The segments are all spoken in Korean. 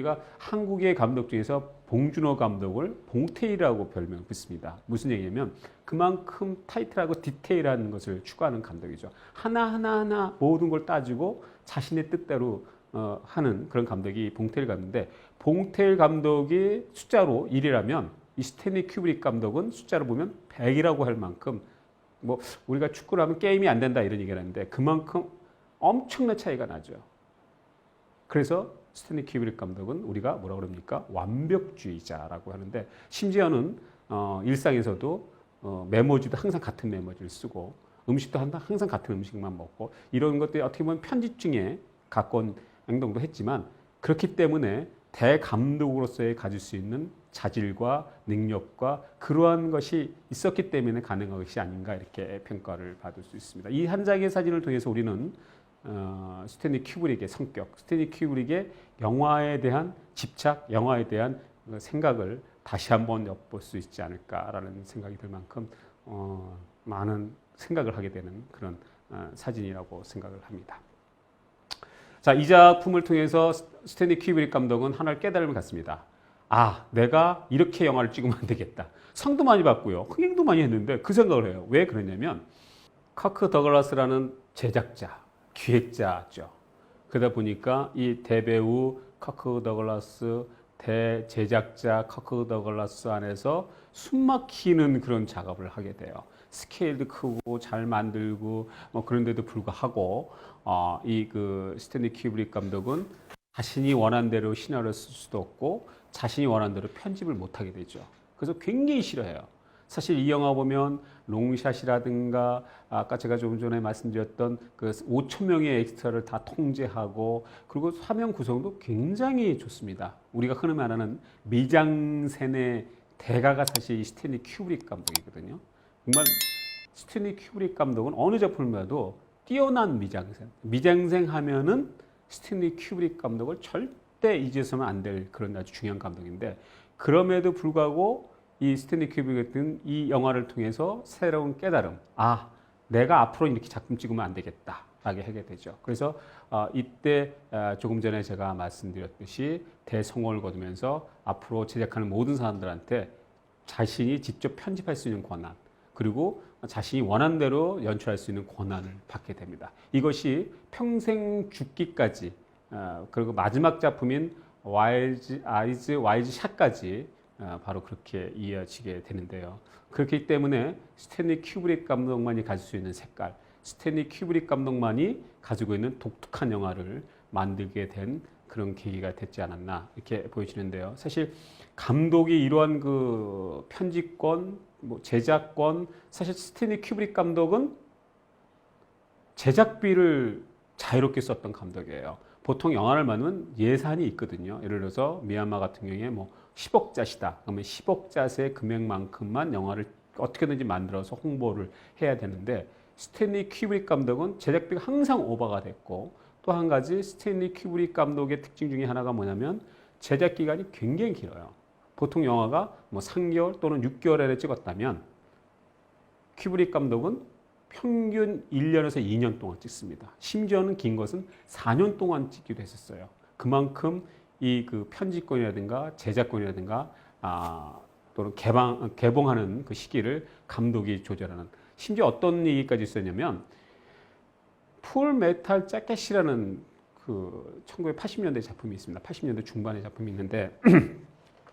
우리가 한국의 감독 중에서 봉준호 감독을 봉태일이라고 별명을 붙습니다. 무슨 얘기냐면 그만큼 타이틀하고 디테일한 것을 추구하는 감독이죠. 하나하나 모든 걸 따지고 자신의 뜻대로 하는 그런 감독이 봉태일 감독인데, 봉태일 감독이 숫자로 1이라면 이 스탠리 큐브릭 감독은 숫자로 보면 100이라고 할 만큼, 뭐 우리가 축구를 하면 게임이 안 된다 이런 얘기를 하는데 그만큼 엄청난 차이가 나죠. 그래서 스탠리 큐브릭 감독은 우리가 뭐라고 그럽니까? 완벽주의자라고 하는데, 심지어는 일상에서도 메모지도 항상 같은 메모지를 쓰고 음식도 항상 같은 음식만 먹고 이런 것들이 어떻게 보면 편집증에 가까운 행동도 했지만, 그렇기 때문에 대감독으로서의 가질 수 있는 자질과 능력과 그러한 것이 있었기 때문에 가능한 것이 아닌가 이렇게 평가를 받을 수 있습니다. 이 한 장의 사진을 통해서 우리는 스탠리 큐브릭의 성격, 스탠리 큐브릭의 영화에 대한 집착, 영화에 대한 생각을 다시 한번 엿볼 수 있지 않을까라는 생각이 들 만큼 많은 생각을 하게 되는 그런 사진이라고 생각을 합니다. 자, 이 작품을 통해서 스탠리 큐브릭 감독은 하나를 깨달음을 갖습니다. 아, 내가 이렇게 영화를 찍으면 안 되겠다. 상도 많이 받고요, 흥행도 많이 했는데 그 생각을 해요. 왜 그러냐면 커크 더글라스라는 제작자, 기획자죠. 그러다 보니까 이 대배우 커크 더글라스, 대제작자 커크 더글라스 안에서 숨막히는 그런 작업을 하게 돼요. 스케일도 크고 잘 만들고 뭐 그런데도 불구하고 이 그 스탠리 큐브릭 감독은 자신이 원한 대로 시나리오를 쓸 수도 없고 자신이 원한 대로 편집을 못하게 되죠. 그래서 굉장히 싫어해요. 사실 이 영화 보면 롱샷이라든가 아까 제가 조금 전에 말씀드렸던 그 5,000명의 엑스트라를 다 통제하고, 그리고 화면 구성도 굉장히 좋습니다. 우리가 흔히 말하는 미장센의 대가가 사실 이 스탠리 큐브릭 감독이거든요. 정말 스탠리 큐브릭 감독은 어느 작품을 봐도 뛰어난 미장센 하면은 스탠리 큐브릭 감독을 절대 잊어서는 안 될 그런 아주 중요한 감독인데, 그럼에도 불구하고 이 스탠리 큐브릭 같은 이 영화를 통해서 새로운 깨달음, 아, 내가 앞으로 이렇게 작품 찍으면 안 되겠다 라게 하게 되죠. 그래서 이때 조금 전에 제가 말씀드렸듯이 대성공을 거두면서 앞으로 제작하는 모든 사람들한테 자신이 직접 편집할 수 있는 권한, 그리고 자신이 원하는 대로 연출할 수 있는 권한을 받게 됩니다. 이것이 평생 죽기까지, 그리고 마지막 작품인 와일드 아이즈 와일드 샷까지 바로 그렇게 이어지게 되는데요. 그렇기 때문에 스탠리 큐브릭 감독만이 가질 수 있는 색깔, 스탠리 큐브릭 감독만이 가지고 있는 독특한 영화를 만들게 된 그런 계기가 됐지 않았나 이렇게 보여지는데요. 사실 감독이 이러한 그 편집권, 뭐 제작권, 사실 스탠리 큐브릭 감독은 제작비를 자유롭게 썼던 감독이에요. 보통 영화를 만들면 예산이 있거든요. 예를 들어서 미얀마 같은 경우에 뭐 10억짜시다. 그러면 10억짜리의 금액만큼만 영화를 어떻게든지 만들어서 홍보를 해야 되는데, 스탠리 큐브릭 감독은 제작비가 항상 오버가 됐고, 또 한 가지 스탠리 큐브릭 감독의 특징 중에 하나가 뭐냐면 제작 기간이 굉장히 길어요. 보통 영화가 뭐 3개월 또는 6개월 안에 찍었다면 큐브릭 감독은 평균 1년에서 2년 동안 찍습니다. 심지어는 긴 것은 4년 동안 찍기도 했었어요. 그만큼 이 그 편집권이라든가 제작권이라든가 또는 개봉하는 그 시기를 감독이 조절하는, 심지어 어떤 얘기까지 있었냐면 풀 메탈 재킷이라는 그 1980년대 작품이 있습니다. 80년대 중반의 작품이 있는데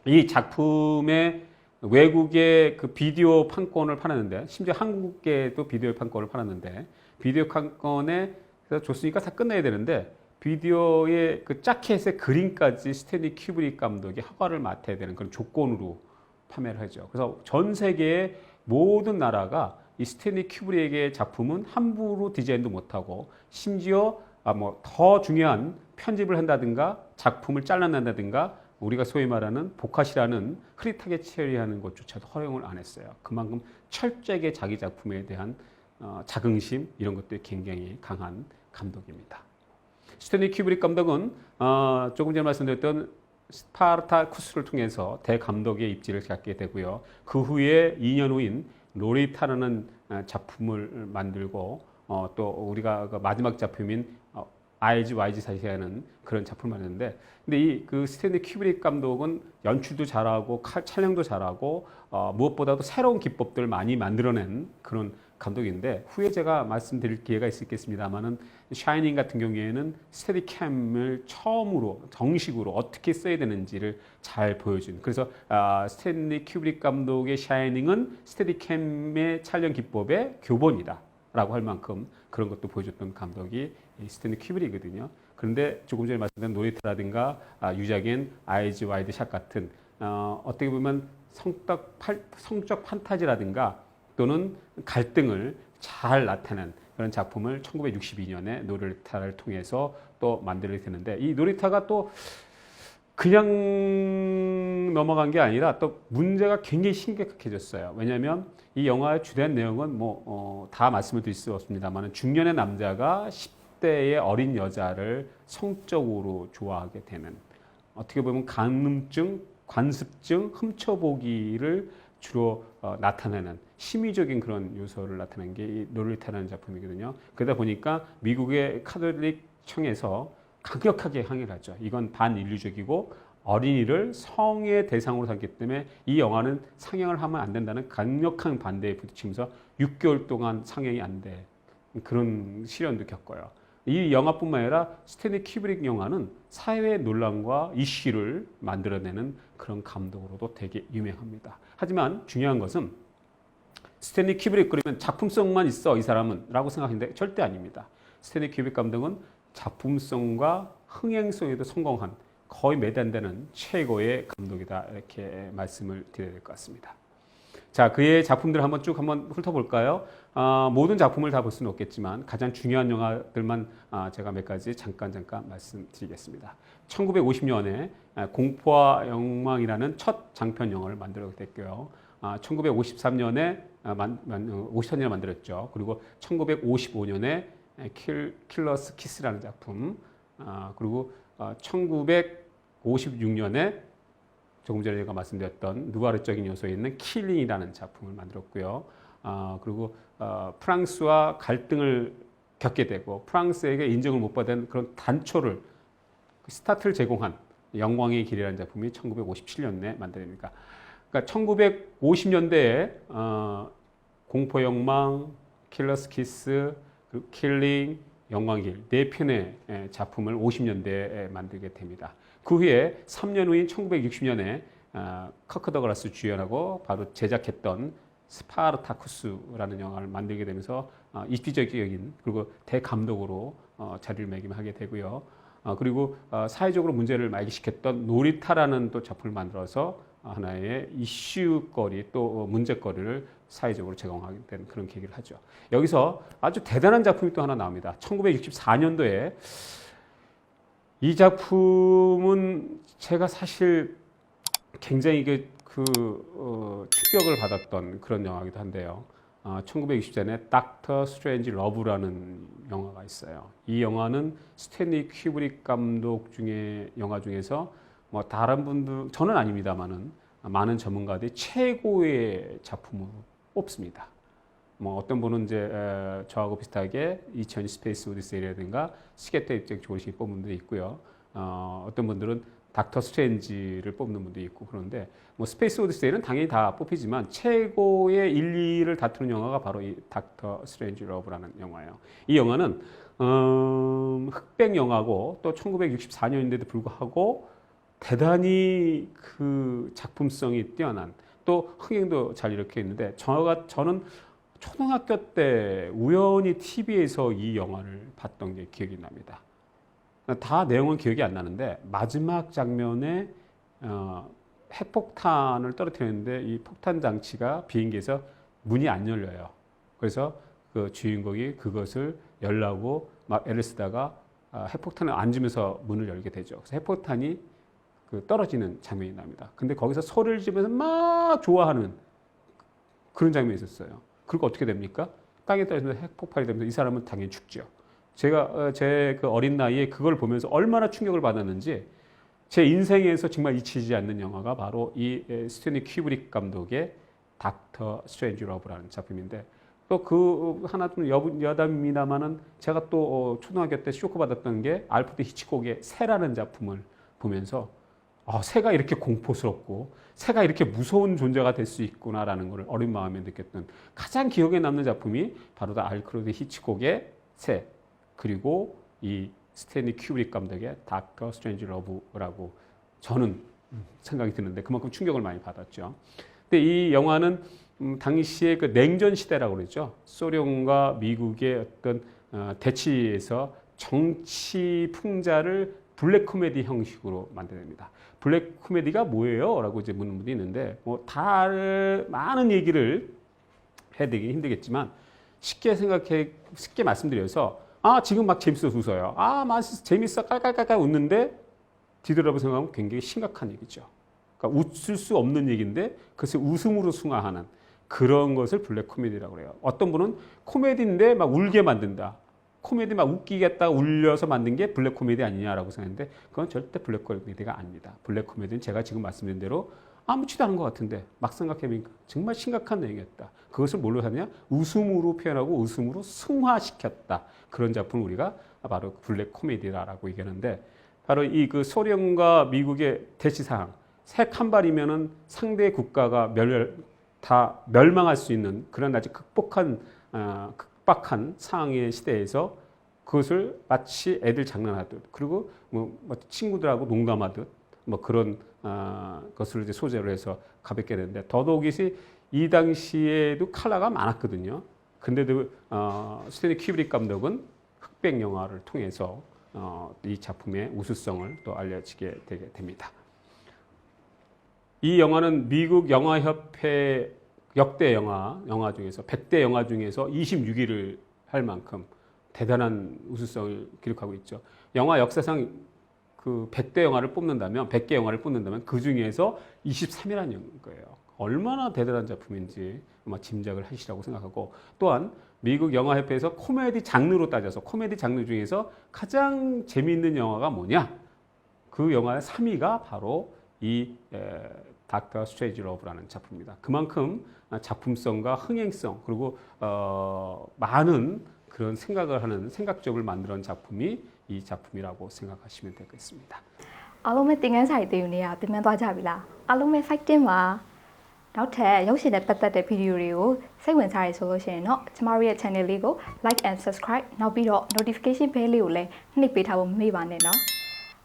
이 작품에 외국의 그 비디오 판권을 팔았는데, 심지어 한국에도 비디오 판권을 팔았는데, 비디오 판권에 줬으니까 다 끝내야 되는데 비디오의 그 자켓의 그림까지 스탠리 큐브릭 감독이 허가를 맡아야 되는 그런 조건으로 판매를 하죠. 그래서 전 세계의 모든 나라가 이 스탠리 큐브릭의 작품은 함부로 디자인도 못하고, 심지어 뭐 더 중요한 편집을 한다든가 작품을 잘라낸다든가 우리가 소위 말하는 복컷이라는 흐릿하게 처리하는 것조차도 허용을 안 했어요. 그만큼 철저하게 자기 작품에 대한 자긍심, 이런 것들이 굉장히 강한 감독입니다. 스탠리 큐브릭 감독은 조금 전에 말씀드렸던 스파르타쿠스를 통해서 대감독의 입지를 갖게 되고요. 그 후에 2년 후인 로리타라는 작품을 만들고, 또 우리가 그 마지막 작품인 아이즈 와이즈 사이에는 그런 작품을 만드는데, 근데 이 그 스탠리 큐브릭 감독은 연출도 잘하고 촬영도 잘하고 무엇보다도 새로운 기법들을 많이 만들어낸 그런 감독인데, 후에 제가 말씀드릴 기회가 있겠습니다만은 샤이닝 같은 경우에는 스테디캠을 처음으로 정식으로 어떻게 써야 되는지를 잘 보여준, 그래서 스탠리 큐브릭 감독의 샤이닝은 스테디캠의 촬영 기법의 교본이다 라고 할 만큼 그런 것도 보여줬던 감독이 스탠리 큐브릭이거든요. 그런데 조금 전에 말씀드린 노리타라든가 유작인 아이즈 와이드 샷 같은 어떻게 보면 성적 판타지라든가 또는 갈등을 잘 나타낸 그런 작품을 1962년에 노리타를 통해서 또 만들게 되는데, 이 노리타가 또 그냥 넘어간 게 아니라 또 문제가 굉장히 심각해졌어요. 왜냐하면 이 영화의 주된 내용은 다 말씀을 드릴 수 없습니다만, 중년의 남자가 10대의 어린 여자를 성적으로 좋아하게 되는, 어떻게 보면 간음증, 관습증, 훔쳐보기를 주로 나타내는 심의적인 그런 요소를 나타낸 게 이 노리타라는 작품이거든요. 그러다 보니까 미국의 카톨릭 청에서 강력하게 항의를 하죠. 이건 반인류적이고 어린이를 성의 대상으로 삼기 때문에 이 영화는 상영을 하면 안 된다는 강력한 반대에 부딪히면서 6개월 동안 상영이 안 돼. 그런 시련도 겪어요. 이 영화뿐만 아니라 스탠리 큐브릭 영화는 사회 논란과 이슈를 만들어내는 그런 감독으로도 되게 유명합니다. 하지만 중요한 것은 스탠리 큐브릭 그러면 작품성만 있어 이 사람은 라고 생각하는데 절대 아닙니다. 스탠리 큐브릭 감독은 작품성과 흥행성에도 성공한 거의 매단되는 최고의 감독이다, 이렇게 말씀을 드려야 될 것 같습니다. 자, 그의 작품들 한번 훑어볼까요? 모든 작품을 다 볼 수는 없겠지만 가장 중요한 영화들만 제가 몇 가지 잠깐 말씀드리겠습니다. 1950년에 공포와 욕망이라는 첫 장편 영화를 만들게 됐고요. 1953년에 53년에 만들었죠. 그리고 1955년에 킬러스 키스라는 작품, 그리고 1956년에 조금 전에 제가 말씀드렸던 누아르적인 요소에 있는 킬링이라는 작품을 만들었고요. 그리고 프랑스와 갈등을 겪게 되고 프랑스에게 인정을 못 받은 그런 단초를, 스타트를 제공한 영광의 길이라는 작품이 1957년에 만들어집니다. 그러니까 1950년대에 공포영망, 킬러스 키스, 그리고 킬링, 영광의 길, 네 편의 작품을 50년대에 만들게 됩니다. 그 후에 3년 후인 1960년에 커크 더글라스 주연하고 바로 제작했던 스파르타쿠스라는 영화를 만들게 되면서 입지적인 그리고 대감독으로 자리를 매김하게 되고요. 그리고 사회적으로 문제를 말기시켰던 노리타라는 또 작품을 만들어서 하나의 이슈거리 또 문제거리를 사회적으로 제공하게 된 그런 계기를 하죠. 여기서 아주 대단한 작품이 또 하나 나옵니다. 1964년도에 이 작품은 제가 사실 굉장히 충격을 받았던 그런 영화이기도 한데요. 1960년에 닥터 스트레인지 러브라는 영화가 있어요. 이 영화는 스탠리 큐브릭 감독 영화 중에서 다른 분들, 저는 아닙니다만은 많은 전문가들이 최고의 작품으로 뽑습니다. 어떤 분은 이제 저하고 비슷하게 2000 스페이스 오디세이라든가 시계대 입장 조리식 뽑는 분도 있고요. 어떤 분들은 닥터 스트레인지를 뽑는 분도 있고 그런데 스페이스 오디세이는 당연히 다 뽑히지만 최고의 1, 2를 다투는 영화가 바로 이 닥터 스트레인지 러브라는 영화예요. 이 영화는 흑백 영화고 또 1964년인데도 불구하고 대단히 그 작품성이 뛰어난, 또 흥행도 잘 이렇게 있는데 저는 초등학교 때 우연히 TV에서 이 영화를 봤던 게 기억이 납니다. 다 내용은 기억이 안 나는데 마지막 장면에 핵폭탄을 떨어뜨리는데 이 폭탄 장치가 비행기에서 문이 안 열려요. 그래서 그 주인공이 그것을 열라고 막 애를 쓰다가 핵폭탄을 안 주면서 문을 열게 되죠. 그래서 핵폭탄이 떨어지는 장면이 납니다. 근데 거기서 소리를 지르면서 막 좋아하는 그런 장면이 있었어요. 그리고 어떻게 됩니까? 땅에 떨어지면서 핵폭발이 되면서 이 사람은 당연히 죽죠. 제가 제 그 어린 나이에 그걸 보면서 얼마나 충격을 받았는지, 제 인생에서 정말 잊히지 않는 영화가 바로 이 스탠리 큐브릭 감독의 닥터 스트레인지 러브라는 작품인데, 또 그 하나 좀 여담입니다만은 제가 또 초등학교 때 쇼크 받았던 게 알프레드 히치콕의 새라는 작품을 보면서 새가 이렇게 공포스럽고 새가 이렇게 무서운 존재가 될 수 있구나라는 것을 어린 마음에 느꼈던 가장 기억에 남는 작품이 바로 알프레드 히치콕의 새, 그리고 이 스탠리 큐브릭 감독의 닥터 스트레인지 러브라고 저는 생각이 드는데 그만큼 충격을 많이 받았죠. 근데 이 영화는 당시에 그 냉전 시대라고 그러죠. 소련과 미국의 어떤 대치에서 정치 풍자를 블랙 코미디 형식으로 만들어냅니다. 블랙 코미디가 뭐예요? 라고 이제 묻는 분이 있는데 많은 얘기를 해드리기 힘들겠지만 쉽게 말씀드려서 지금 막 재밌어서 웃어요. 재밌어 깔깔깔깔 웃는데 뒤돌아보고 생각하면 굉장히 심각한 얘기죠. 그러니까 웃을 수 없는 얘기인데 그것을 웃음으로 승화하는 그런 것을 블랙 코미디라고 그래요. 어떤 분은 코미디인데 막 울게 만든다. 코미디 막 웃기겠다 울려서 만든 게 블랙 코미디 아니냐라고 생각했는데 그건 절대 블랙 코미디가 아닙니다. 블랙 코미디는 제가 지금 말씀드린 대로 아무렇지도 않은 것 같은데 막 생각해보니까 정말 심각한 내용이었다. 그것을 뭘로 하냐? 웃음으로 표현하고 웃음으로 승화시켰다. 그런 작품을 우리가 바로 블랙 코미디라고 얘기하는데 바로 이 그 소련과 미국의 대치 상황, 색 한 발이면은 상대 국가가 다 멸망할 수 있는 그런 아주 극박한 상황의 시대에서 그것을 마치 애들 장난하듯 그리고 뭐 친구들하고 농담하듯 그런 것을 이제 소재로 해서 가볍게 되는데 더더욱이 이 당시에도 컬러가 많았거든요. 근데도 스탠리 큐브릭 감독은 흑백 영화를 통해서 이 작품의 우수성을 또 알려지게 되게 됩니다. 이 영화는 미국 영화협회 역대 영화 중에서 100대 영화 중에서 26위를 할 만큼 대단한 우수성을 기록하고 있죠. 영화 역사상 그 100대 영화를 뽑는다면 100개 영화를 뽑는다면 그 중에서 23위라는 거예요. 얼마나 대단한 작품인지 아마 짐작을 하시라고 생각하고 또한 미국 영화협회에서 코미디 장르로 따져서 코미디 장르 중에서 가장 재미있는 영화가 뭐냐? 그 영화의 3위가 바로 이 닥터 스트레인지 러브라는 작품입니다. 그만큼 작품성과 흥행성 그리고 많은 그런 생각을 하는 생각적을 만드는 작품이 이 작품이라고 생각하시면 되겠습니다. အားလုံးပဲသင်ခန်းစာတွေသင်ယူနေတာပြန်သွားကြပြီလားအားလုံးပဲ fighting ပါနောက်ထပ်ရုပ်ရှင်နဲ့ပတ်သက်တဲ့ဗီဒီယိုတွေကိုစိတ်ဝင်စားရဆိုလို့ရှိရင်တော့ကျမတို့ရဲ့ channel လေးကို like and subscribe နောက်ပြီးတော့ notification bell လေးကိုလည်းနှိပ်ပေးထားဖို့မမေ့ပါနဲ့နော်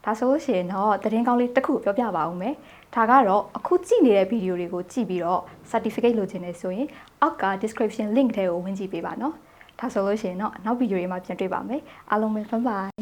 ဒါဆိုလို့ရှိရင်တော့သတင်းကောင်းလေးတစ်ခုပြောပြပါဦးမယ်ဒါကတော့အခုကြည့်နေတဲ့ဗီဒီယိုတွေကိုကြည့်ပြီးတော့ certificate လိုချင်နေဆိုရင်အောက်က description link ထဲကိုဝင်ကြည့်ပေးပါနော်ဒါဆိုလို့ရှိရင်တော့နောက်ဗီဒီယိုတွေမှာပြန်တွေ့ပါမယ်အားလုံးပဲ bye bye